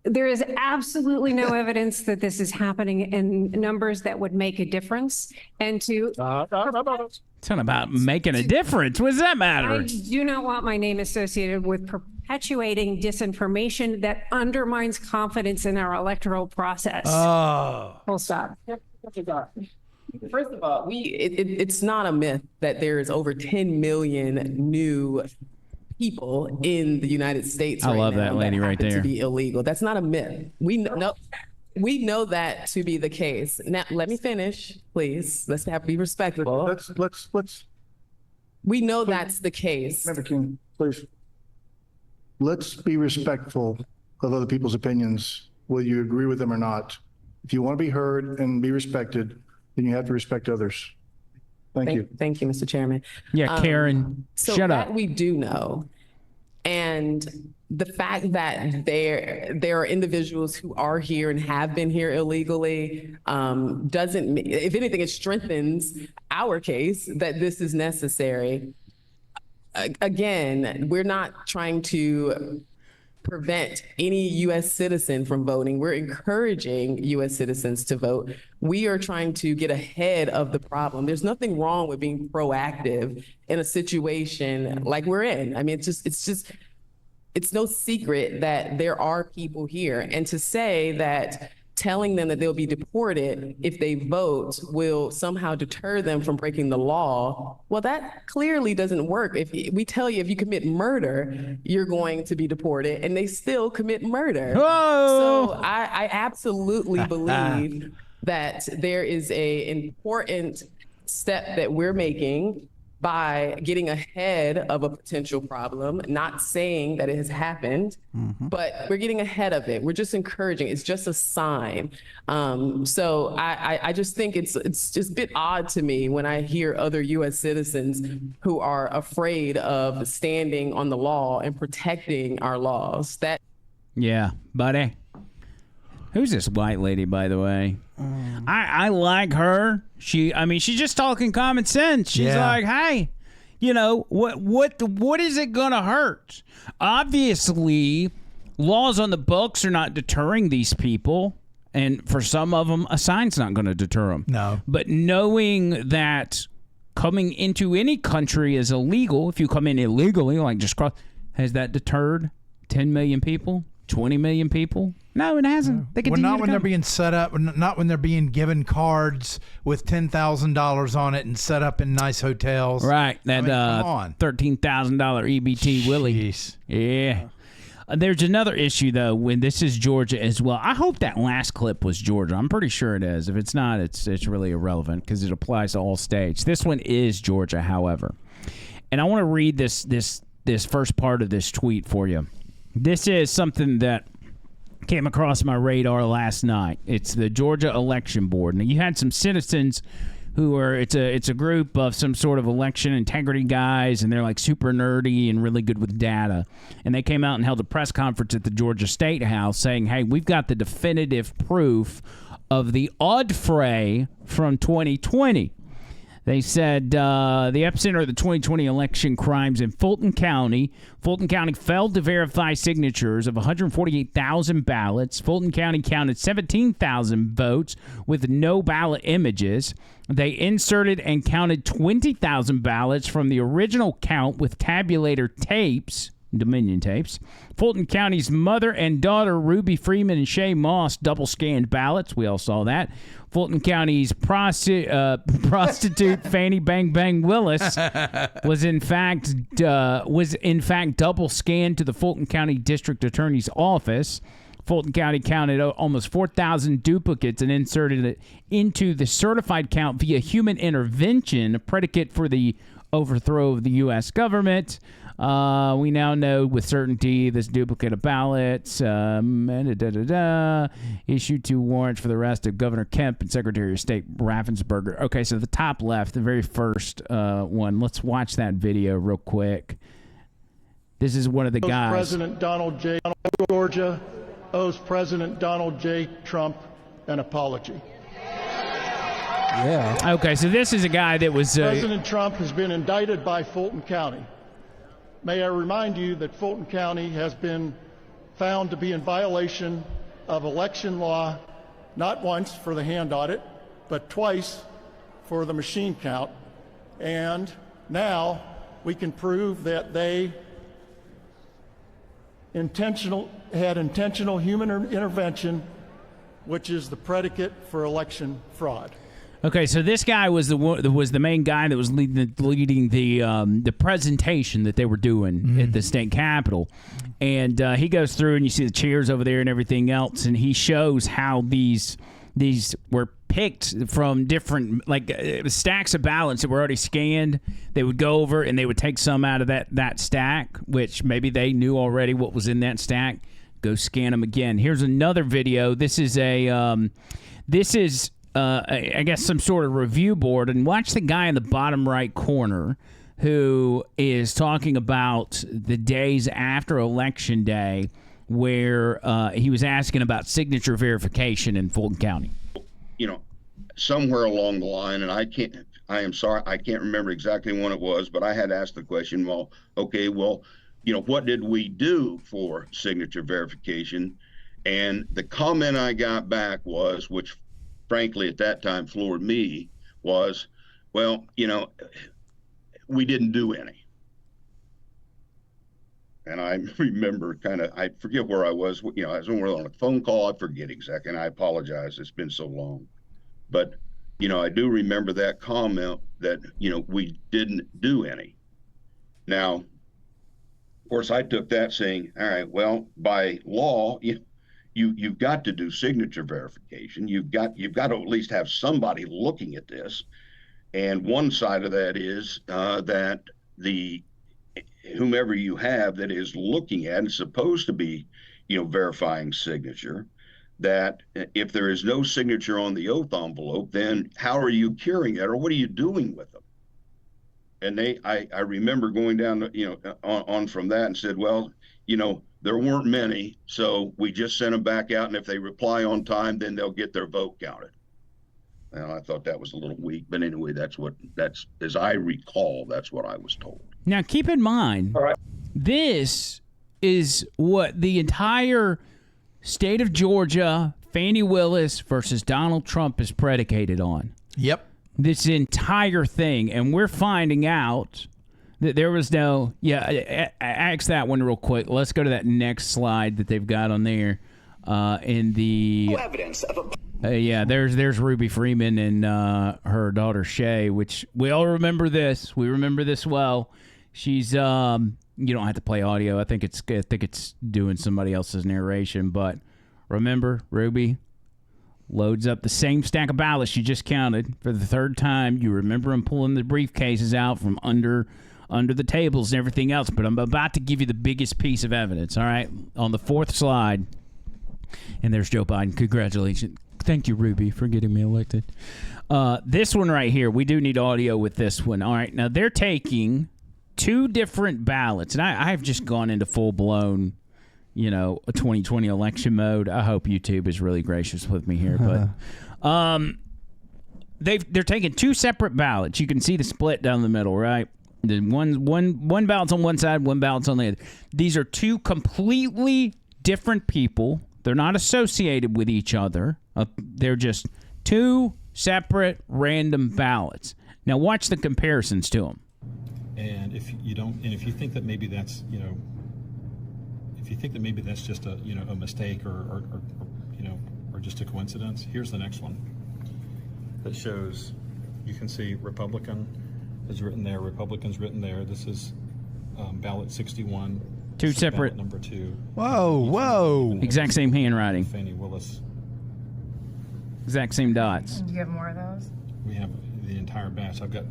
There is absolutely no evidence that this is happening in numbers that would make a difference. And to It's not about making a difference. What does that matter? I do not want my name associated with perpetuating disinformation that undermines confidence in our electoral process. Oh. Full stop. First of all, it's not a myth that there's over 10 million new people in the United States. I love now that lady right happen there. To be illegal. That's not a myth. We know that to be the case. Now, let me finish, please. Let's be respectful. Let's. We know that's the case. Member King, please. Let's be respectful of other people's opinions, whether you agree with them or not. If you want to be heard and be respected, then you have to respect others. Thank you. Thank you, Mr. Chairman. Yeah, Karen, So shut that up. we do know. And the fact that there are individuals who are here and have been here illegally doesn't, if anything, it strengthens our case that this is necessary. Again, we're not trying to prevent any U.S. citizen from voting. We're encouraging U.S. citizens to vote. We are trying to get ahead of the problem. There's nothing wrong with being proactive in a situation like we're in. I mean, it's no secret that there are people here. And to say that telling them that they'll be deported if they vote will somehow deter them from breaking the law, well, that clearly doesn't work. If we tell you if you commit murder, you're going to be deported, and they still commit murder. Whoa! So I absolutely believe that there is an important step that we're making by getting ahead of a potential problem, not saying that it has happened, but we're getting ahead of it. We're just encouraging. It's just a sign. So I just think it's just a bit odd to me when I hear other U.S. citizens who are afraid of standing on the law and protecting our laws. Yeah, buddy. Who's this white lady, by the way? I like her. She's just talking common sense. She's like, hey, what is it gonna hurt? Obviously, laws on the books are not deterring these people, and for some of them, a sign's not going to deter them. No. But knowing that coming into any country is illegal, if you come in illegally, like just cross, has that deterred 10 million people? 20 million people? No, it hasn't. They continue not when they're come. being set up, not when they're being given cards with $10,000 on it and set up in nice hotels. Right. That come on. $13,000 EBT Willie. Yeah. There's another issue, though, when this is Georgia as well. I hope that last clip was Georgia. I'm pretty sure it is. If it's not, it's really irrelevant because it applies to all states. This one is Georgia, however. And I want to read this first part of this tweet for you. This is something that came across my radar last night. It's the Georgia Election Board. Now, you had some citizens who are, it's a group of some sort of election integrity guys, and they're like super nerdy and really good with data. And they came out and held a press conference at the Georgia State House saying, hey, we've got the definitive proof of the odd fray from 2020. They said the epicenter of the 2020 election crimes in Fulton County. Fulton County failed to verify signatures of 148,000 ballots. Fulton County counted 17,000 votes with no ballot images. They inserted and counted 20,000 ballots from the original count with tabulator tapes, Dominion tapes. Fulton County's mother and daughter, Ruby Freeman and Shay Moss, double-scanned ballots. We all saw that. Fulton County's prostitute Fannie Bang Bang Willis was in fact double scanned to the Fulton County District Attorney's office. Fulton County counted almost 4,000 duplicates and inserted it into the certified count via human intervention, a predicate for the overthrow of the U.S. government. We now know with certainty this duplicate of ballots issued 2 warrants for the arrest of Governor Kemp and Secretary of State Raffensperger. Okay, so the top left, the very first one. Let's watch that video real quick. This is one of the guys. President Donald J. Georgia owes President Donald J. Trump an apology. Yeah. Okay, so this is a guy that was... President Trump has been indicted by Fulton County. May I remind you that Fulton County has been found to be in violation of election law, not once for the hand audit, but twice for the machine count. And now we can prove that they had intentional human intervention, which is the predicate for election fraud. Okay, so this guy was the main guy that was leading the presentation that they were doing at the state capitol, and he goes through and you see the chairs over there and everything else, and he shows how these were picked from different stacks of ballots that were already scanned. They would go over and they would take some out of that stack, which maybe they knew already what was in that stack. Go scan them again. Here's another video. This is I guess some sort of review board, and watch the guy in the bottom right corner who is talking about the days after Election Day where he was asking about signature verification in Fulton County. Somewhere along the line, and I am sorry, I can't remember exactly when it was, but I had asked the question, what did we do for signature verification? And the comment I got back was, which frankly, at that time floored me, was, we didn't do any. And I remember I forget where I was, I was on a phone call, I forget exactly, and I apologize, it's been so long. But, I do remember that comment that, we didn't do any. Now, of course, I took that saying, all right, well, by law, You've got to do signature verification. You've got to at least have somebody looking at this. And one side of that is that whomever you have that is looking at and supposed to be, verifying signature, that if there is no signature on the oath envelope, then how are you curing it, or what are you doing with them? And I remember going down, on from that and said, well, there weren't many, so we just sent them back out, and if they reply on time, then they'll get their vote counted. And I thought that was a little weak, but anyway, that's as I recall, that's what I was told. Now, keep in mind, this is what the entire state of Georgia, Fani Willis versus Donald Trump is predicated on. Yep. This entire thing. And we're finding out that there was no... Yeah, ask that one real quick. Let's go to that next slide that they've got on there. In the... evidence of a... yeah, there's Ruby Freeman and her daughter Shay, which we all remember this. We remember this well. She's... you don't have to play audio. I think it's doing somebody else's narration. But remember, Ruby loads up the same stack of ballots you just counted for the third time. You remember him pulling the briefcases out from under the tables and everything else. But I'm about to give you the biggest piece of evidence. All right, on the fourth slide, and there's Joe Biden. Congratulations. Thank you, Ruby, for getting me elected. This one right here, we do need audio with this one. All right, now they're taking 2 different ballots, and I've just gone into full-blown, a 2020 election mode. I hope YouTube is really gracious with me here, but they're taking 2 separate ballots. You can see the split down the middle, right? The one ballot's on one side, one ballot's on the other. These are 2 completely different people. They're not associated with each other. They're just 2 separate random ballots. Now watch the comparisons to them. And if you think that maybe that's, if you think that maybe that's just a mistake or just a coincidence, here's the next one that shows, you can see Republican is written there, Republican's written there. This is ballot 61. 2 separate. Number 2. Whoa. Exact same handwriting. Fani Willis. Exact same dots. Do you have more of those? We have the entire batch. I've got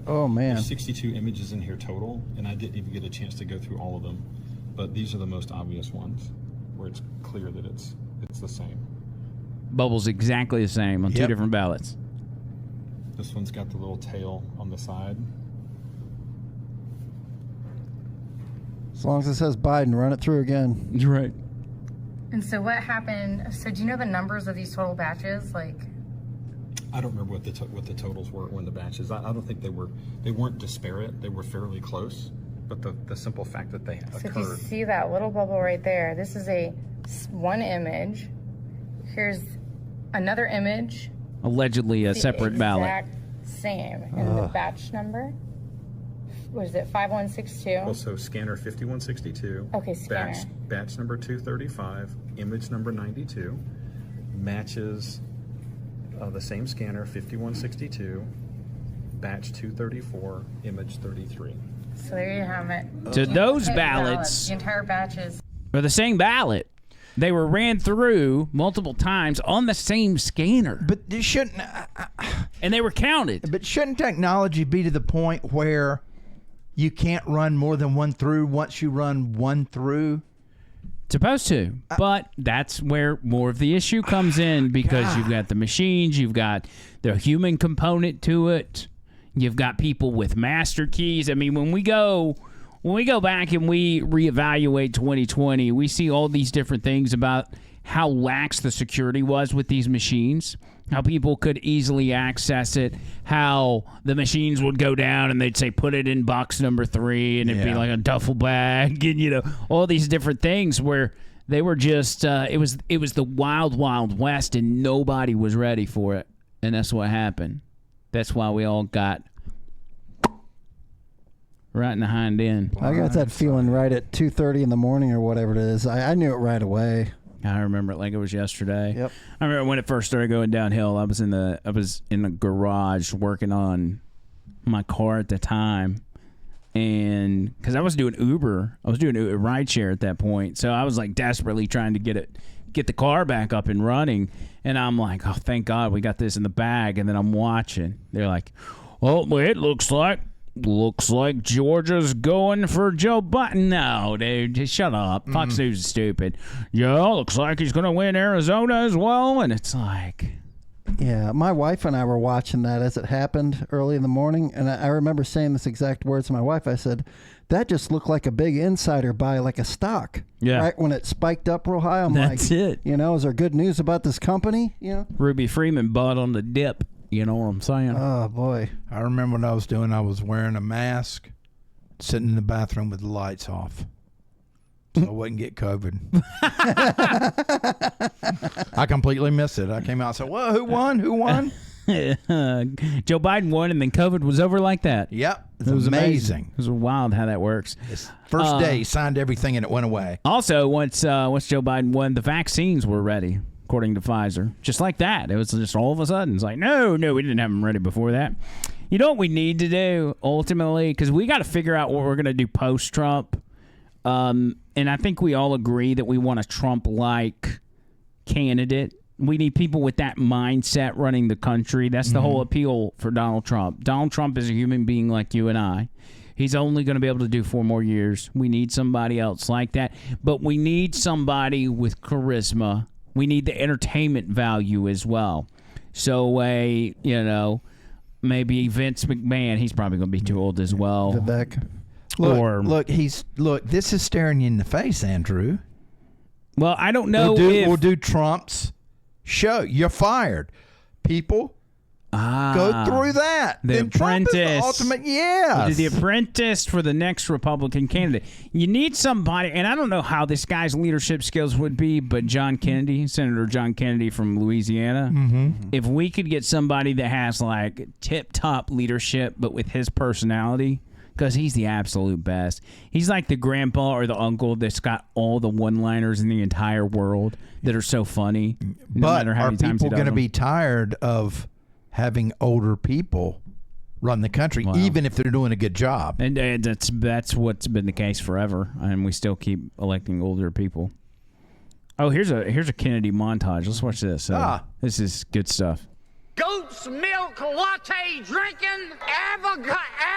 62 images in here total, and I didn't even get a chance to go through all of them. But these are the most obvious ones where it's clear that it's the same. Bubble's exactly the same on 2 different ballots. This one's got the little tail on the side. As long as it says Biden, run it through again. You're right. And so what happened? So do you know the numbers of these total batches? I don't remember what the totals were when the batches. I don't think they weren't disparate. They were fairly close. But the simple fact that they occurred. So if you see that little bubble right there, this is one image. Here's another image. Allegedly a separate ballot. Exact same. And the batch number? Was it 5162? Also, scanner 5162. Okay, scanner. Batch number 235, image number 92, matches the same scanner 5162, batch 234, image 33. So there you have it. So those ballots, the entire batches, are the same ballot. They were ran through multiple times on the same scanner. But they shouldn't. And they were counted. But shouldn't technology be to the point where you can't run more than one through once you run one through? Supposed to. But that's where more of the issue comes in, because you've got the machines, you've got the human component to it, you've got people with master keys. I mean, when we go back and we reevaluate 2020, we see all these different things about how lax the security was with these machines, how people could easily access it, how the machines would go down and they'd say, put it in box number 3, and it'd be like a duffel bag, and, all these different things where they were just, it was the wild, wild west, and nobody was ready for it. And that's what happened. That's why we all got right in the hind end. I got that feeling right at 2:30 in the morning or whatever it is. I knew it right away. I remember it like it was yesterday. Yep. I remember when it first started going downhill. I was in the garage working on my car at the time, and because I was doing Uber, I was doing a rideshare at that point, so I was like desperately trying to get the car back up and running. And I'm like, oh, thank God we got this in the bag. And then I'm watching. They're like, well, it looks like Georgia's going for Joe Biden now, dude. Just shut up. Fox News is stupid. Yeah, looks like he's going to win Arizona as well. And it's like... Yeah, my wife and I were watching that as it happened early in the morning, and I remember saying this exact words to my wife. I said, that just looked like a big insider buy, like a stock. Yeah. Right when it spiked up real high, I'm That's like, it. Is there good news about this company? Ruby Freeman bought on the dip. You know what I'm saying? Oh, boy. I remember what I was doing. I was wearing a mask, sitting in the bathroom with the lights off, so I wouldn't get COVID. I completely missed it. I came out and said, "Whoa, who won? Who won?" Joe Biden won, and then COVID was over like that. Yep. It was amazing. It was wild how that works. First day, he signed everything, and it went away. Also, once Joe Biden won, the vaccines were ready, according to Pfizer. Just like that. It was just all of a sudden. It's like, no, we didn't have them ready before that. You know what we need to do, ultimately? Because we got to figure out what we're going to do post-Trump. And I think we all agree that we want a Trump-like candidate. We need people with that mindset running the country. That's the whole appeal for Donald Trump. Donald Trump is a human being like you and I. He's only going to be able to do 4 more years. We need somebody else like that. But we need somebody with charisma. We need the entertainment value as well. So, maybe Vince McMahon. He's probably going to be too old as well. Vivek. Look, this is staring you in the face, Andrew. Well, I don't know we'll do Trump's show. You're fired. People, go through that. The Then Trump is Apprentice. the ultimate, yes. We'll do The Apprentice for the next Republican candidate. You need somebody, and I don't know how this guy's leadership skills would be, but Senator John Kennedy from Louisiana, if we could get somebody that has like tip-top leadership, but with his personality, because he's the absolute best. He's like the grandpa or the uncle that's got all the one-liners in the entire world that are so funny. No But matter how are many times he people does going to them. be tired of having older people run the country, even if they're doing a good job? And that's what's been the case forever, and we still keep electing older people. Oh, here's a Kennedy montage. Let's watch this. This is good stuff. Goat's milk latte drinking,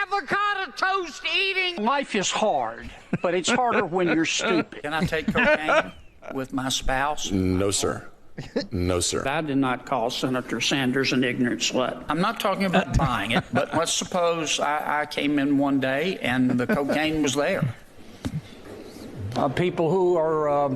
avocado toast eating. Life is hard, but it's harder when you're stupid. Can I take cocaine with my spouse? No, sir. No, sir. I did not call Senator Sanders an ignorant slut. I'm not talking about buying it, but let's suppose I came in one day and the cocaine was there. People who are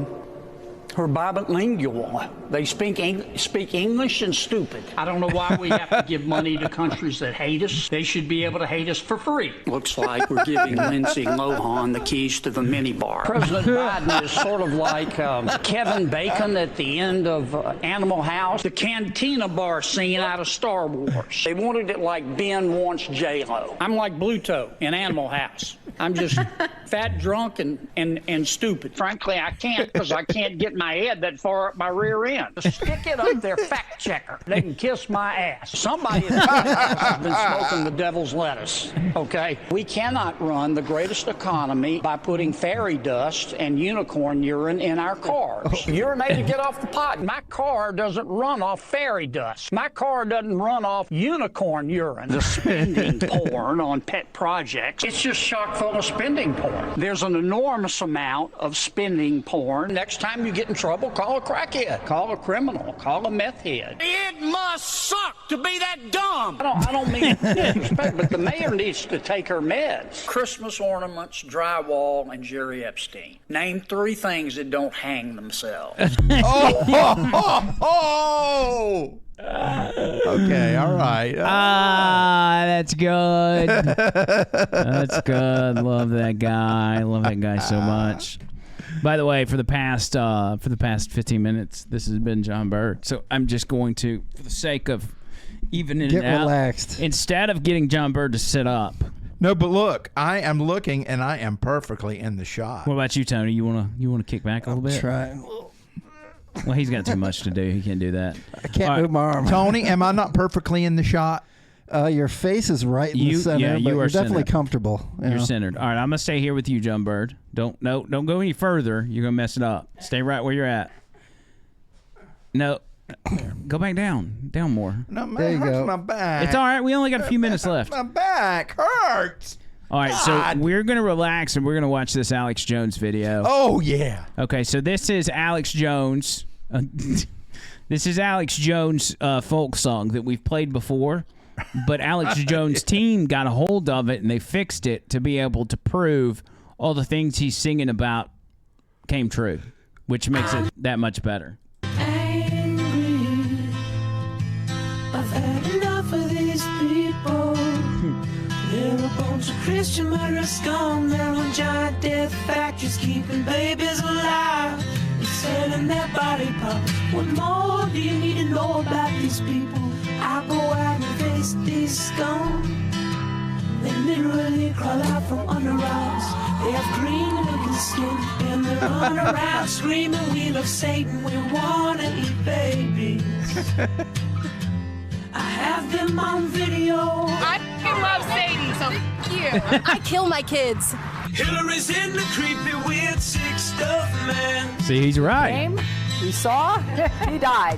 bilingual. They speak English and stupid. I don't know why we have to give money to countries that hate us. They should be able to hate us for free. Looks like we're giving Lindsay Lohan the keys to the minibar. President Biden is sort of like Kevin Bacon at the end of Animal House, the cantina bar scene out of Star Wars. They wanted it like Ben wants J-Lo. I'm like Bluto in Animal House. I'm just fat, drunk, and stupid. Frankly, I can't because I can't get my head that far up my rear end. Stick it up there, fact checker. They can kiss my ass. Somebody has been smoking the devil's lettuce, okay? We cannot run the greatest economy by putting fairy dust and unicorn urine in our cars. Urinate to get off the pot. My car doesn't run off fairy dust. My car doesn't run off unicorn urine. The spending porn on pet projects, it's just chock full of spending porn. There's an enormous amount of spending porn. Next time you get in trouble, call a crackhead, call a criminal, call a meth head. It must suck to be that dumb. I don't mean disrespect, but the mayor needs to take her meds. Christmas ornaments, drywall, and Jerry Epstein. Name 3 things that don't hang themselves. Okay, all right. That's good. That's good. Love that guy. Love that guy so much. By the way, for the past 15 minutes, this has been John Bird. So I'm just going to, for the sake of evening Get it out, relaxed. instead of getting John Bird to sit up. No, but look, I am looking, and I am perfectly in the shot. What about you, Tony? You wanna kick back a little bit? Try. Well, he's got too much to do. He can't do that. I can't move my arm. Tony, am I not perfectly in the shot? Your face is right in the center, but you're definitely comfortable. You're centered. All right, I'm gonna stay here with you, John Bird. Don't go any further. You're gonna mess it up. Stay right where you're at. No, Go back down more. No, There you man, hurts go. my back. It's all right. We only got a few minutes left. My back hurts. All right, God. so we're going to relax and we're going to watch this Alex Jones video. Oh, yeah. Okay, so this is Alex Jones. This is Alex Jones' folk song that we've played before, but Alex Jones' team got a hold of it and they fixed it to be able to prove all the things he's singing about came true, which makes it that much better. Angry. I've had enough of these people. They're a bunch of Christian murderers, scum. They're on giant death factories, keeping babies alive and selling their body parts. What more do you need to know about these people? I go out and face these scum. They literally crawl out from under rocks. They have green looking skin and they run around screaming, "We love Satan, we wanna eat babies." I have them on video. I love Satan, so yeah. I kill my kids. Hillary's in the creepy, weird, sick stuff, man. See, he's right. Game? You saw? He died.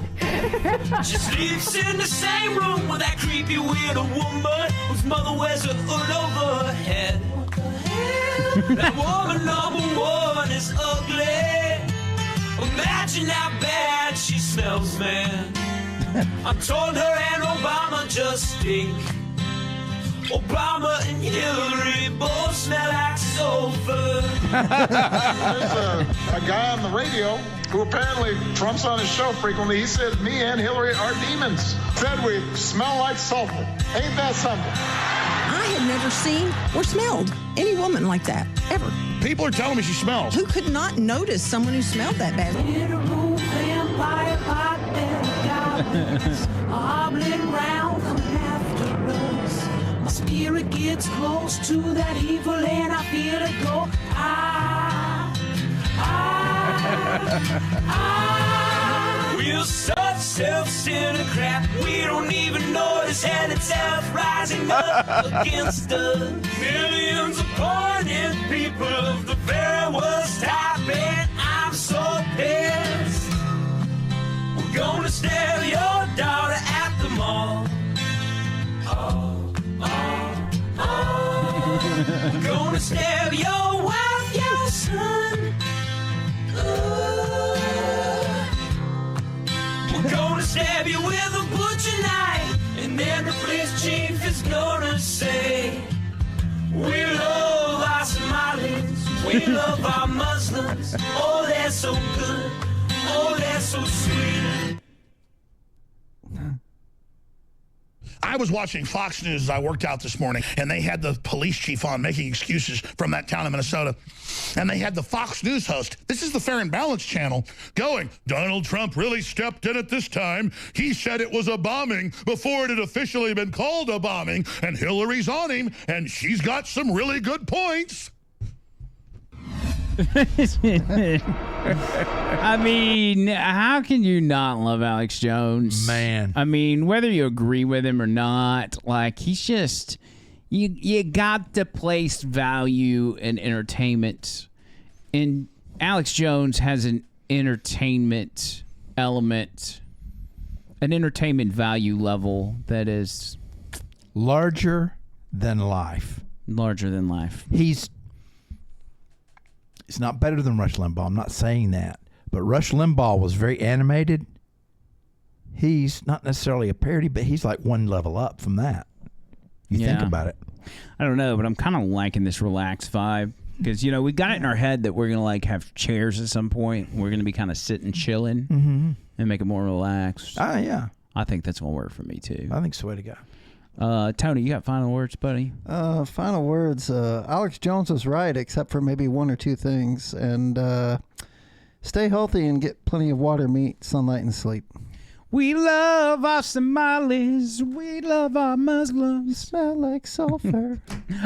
She sleeps in the same room with that creepy, weird woman whose mother wears a hood over her head. What the hell? That woman number one is ugly. Imagine how bad she smells, man. I told her and Obama just stink. Obama and Hillary both smell like sulfur. There's a guy on the radio who apparently Trump's on his show frequently. He said, me and Hillary are demons. Said we smell like sulfur. Ain't that something? I have never seen or smelled any woman like that, ever. People are telling me she smells. Who could not notice someone who smelled that bad? Vampire pot goblins hobbling round coming after us. My spirit gets close to that evil and I feel it go. We're such self-centered crap. We don't even notice hell itself rising up against us. Millions of pointed people of the very worst type, and I'm so pissed. We're gonna steal your daughter at the mall. We're gonna steal your wife, your son. We're gonna stab you with a butcher knife, and then the police chief is gonna say, we love our Somalis, we love our Muslims. Oh, they're so good. Oh, they're so sweet. I was watching Fox News as I worked out this morning, and they had the police chief on making excuses from that town in Minnesota. And they had the Fox News host, this is the Fair and Balanced channel, going, Donald Trump really stepped in at this time. He said it was a bombing before it had officially been called a bombing, and Hillary's on him, and she's got some really good points. I mean, how can you not love Alex Jones? Man. I mean, whether you agree with him or not, like, he's just, you got to place value in entertainment. And Alex Jones has an entertainment element, an entertainment value level that is larger than life. Larger than life. It's not better than Rush Limbaugh. I'm not saying that. But Rush Limbaugh was very animated. He's not necessarily a parody, but he's like one level up from that. You think about it. I don't know, but I'm kind of liking this relaxed vibe. Because, you know, we got it in our head that we're going to, like, have chairs at some point. We're going to be kind of sitting, chilling, and make it more relaxed. Ah, yeah. I think that's going to work for me, too. I think so to go. Tony, you got final words, buddy? Final words. Alex Jones was right, except for maybe one or two things. And stay healthy and get plenty of water, meat, sunlight, and sleep. We love our Somalis. We love our Muslims. Smell like sulfur.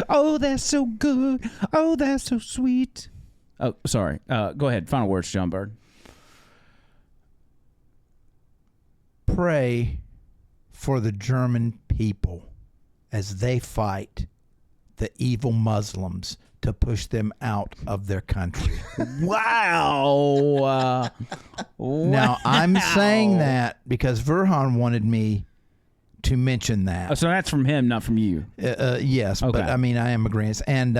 Oh, that's so good. Oh, that's so sweet. Oh, sorry. Go ahead. Final words, John Bird. Pray for the German people as they fight the evil Muslims to push them out of their country. Wow. Now, I'm saying that because Verhan wanted me to mention that. Oh, so that's from him, not from you. Yes, Okay. but I mean, I am agreeing. And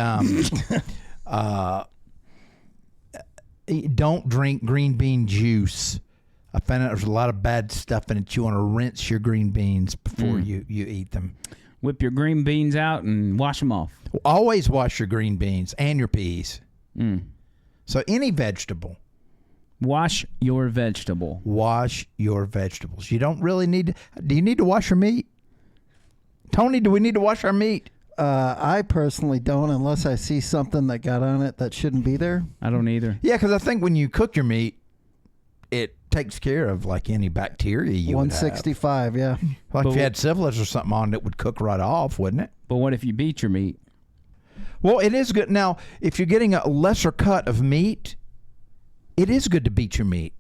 don't drink green bean juice. I found out there's a lot of bad stuff in it. You want to rinse your green beans before you eat them. Whip your green beans out and wash them off. Always wash your green beans and your peas. So any vegetable. Wash your vegetable. Wash your vegetables. You don't really need to. Do you need to wash your meat? Tony, do we need to wash our meat? I personally don't unless I see something that got on it that shouldn't be there. I don't either. Yeah, because I think when you cook your meat, it takes care of like any bacteria you would have. 165, yeah. Like if you had syphilis or something on it, would cook right off, wouldn't it? But what if you beat your meat? Well, it is good. Now, if you're getting a lesser cut of meat, it is good to beat your meat.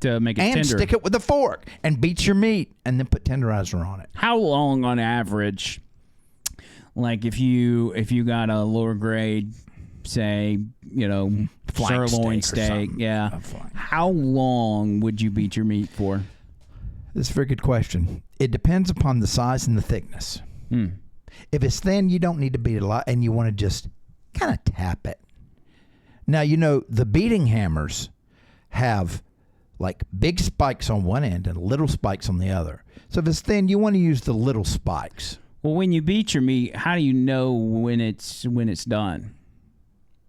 To make it and tender. Stick it with a fork and beat your meat and then put tenderizer on it. How long on average, like if you got a lower grade, say, Flank sirloin steak, yeah. How long would you beat your meat for? That's a very good question. It depends upon the size and the thickness. If it's thin, you don't need to beat it a lot, and you want to just kind of tap it. Now, the beating hammers have like big spikes on one end and little spikes on the other. So if it's thin, you want to use the little spikes. Well, when you beat your meat, how do you know when it's done?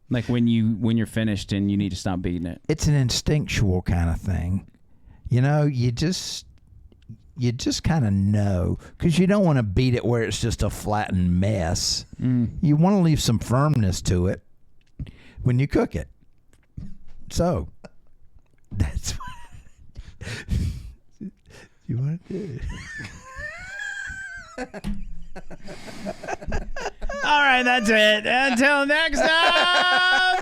Like when you're finished and you need to stop beating it? It's an instinctual kind of thing. You just kind of know, because you don't want to beat it where it's just a flattened mess. You want to leave some firmness to it when you cook it. So that's what you want to do. All right, that's it. Until next time.